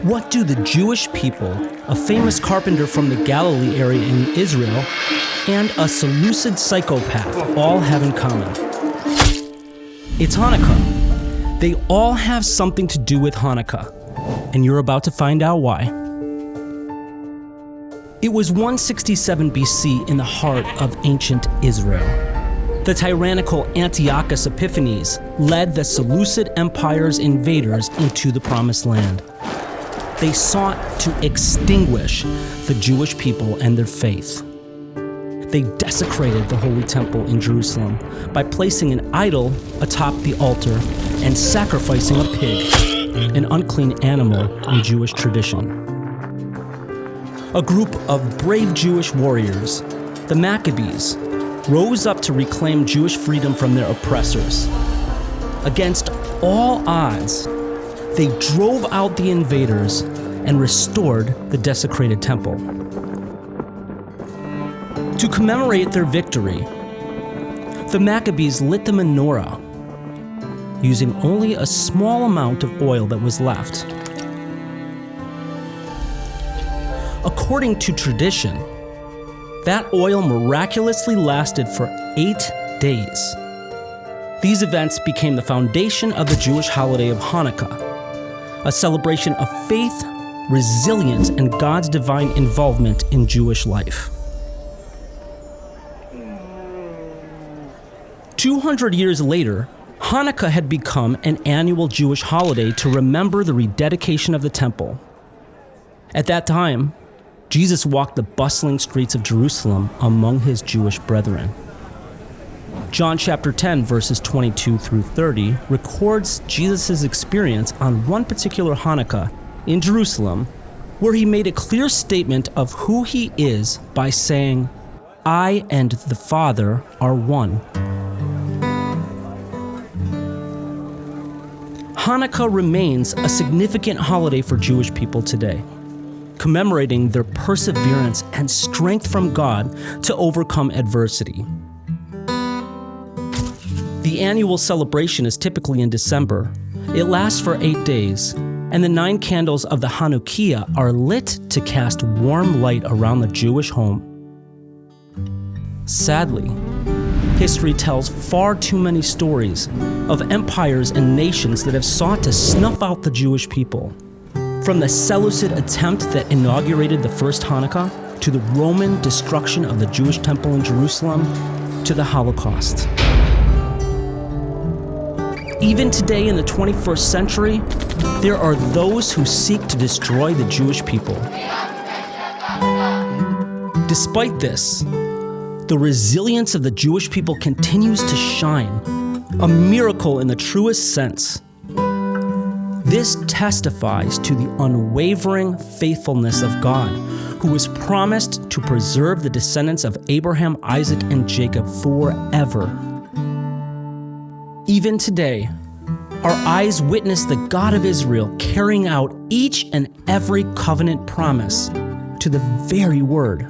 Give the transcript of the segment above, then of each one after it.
What do the Jewish people, a famous carpenter from the Galilee area in Israel, and a Seleucid psychopath all have in common? It's Hanukkah. They all have something to do with Hanukkah, and you're about to find out why. It was 167 BC in the heart of ancient Israel. The tyrannical Antiochus Epiphanes led the Seleucid Empire's invaders into the Promised Land. They sought to extinguish the Jewish people and their faith. They desecrated the Holy Temple in Jerusalem by placing an idol atop the altar and sacrificing a pig, an unclean animal in Jewish tradition. A group of brave Jewish warriors, the Maccabees, rose up to reclaim Jewish freedom from their oppressors. Against all odds, they drove out the invaders and restored the desecrated temple. To commemorate their victory, the Maccabees lit the Menorah, using only a small amount of oil that was left. According to tradition, that oil miraculously lasted for 8 days. These events became the foundation of the Jewish holiday of Hanukkah, a celebration of faith, resilience, and God's divine involvement in Jewish life. 200 years later, Hanukkah had become an annual Jewish holiday to remember the rededication of the temple. At that time, Jesus walked the bustling streets of Jerusalem among his Jewish brethren. John chapter 10, verses 22 through 30 records Jesus' experience on one particular Hanukkah in Jerusalem, where he made a clear statement of who he is by saying, "I and the Father are one." Hanukkah remains a significant holiday for Jewish people today, commemorating their perseverance and strength from God to overcome adversity. The annual celebration is typically in December. It lasts for 8 days, and the 9 candles of the Hanukkah are lit to cast warm light around the Jewish home. Sadly, history tells far too many stories of empires and nations that have sought to snuff out the Jewish people. From the Seleucid attempt that inaugurated the first Hanukkah, to the Roman destruction of the Jewish temple in Jerusalem, to the Holocaust. Even today in the 21st century, there are those who seek to destroy the Jewish people. Despite this, the resilience of the Jewish people continues to shine, a miracle in the truest sense. This testifies to the unwavering faithfulness of God, who has promised to preserve the descendants of Abraham, Isaac, and Jacob forever. Even today, our eyes witness the God of Israel carrying out each and every covenant promise to the very word.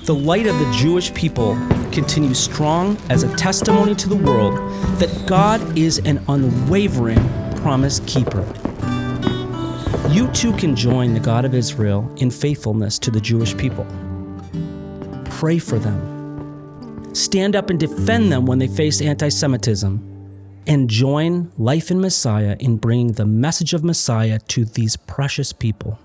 The light of the Jewish people continues strong as a testimony to the world that God is an unwavering promise keeper. You too can join the God of Israel in faithfulness to the Jewish people. Pray for them. Stand up and defend them when they face anti-Semitism, and join Life in Messiah in bringing the message of Messiah to these precious people.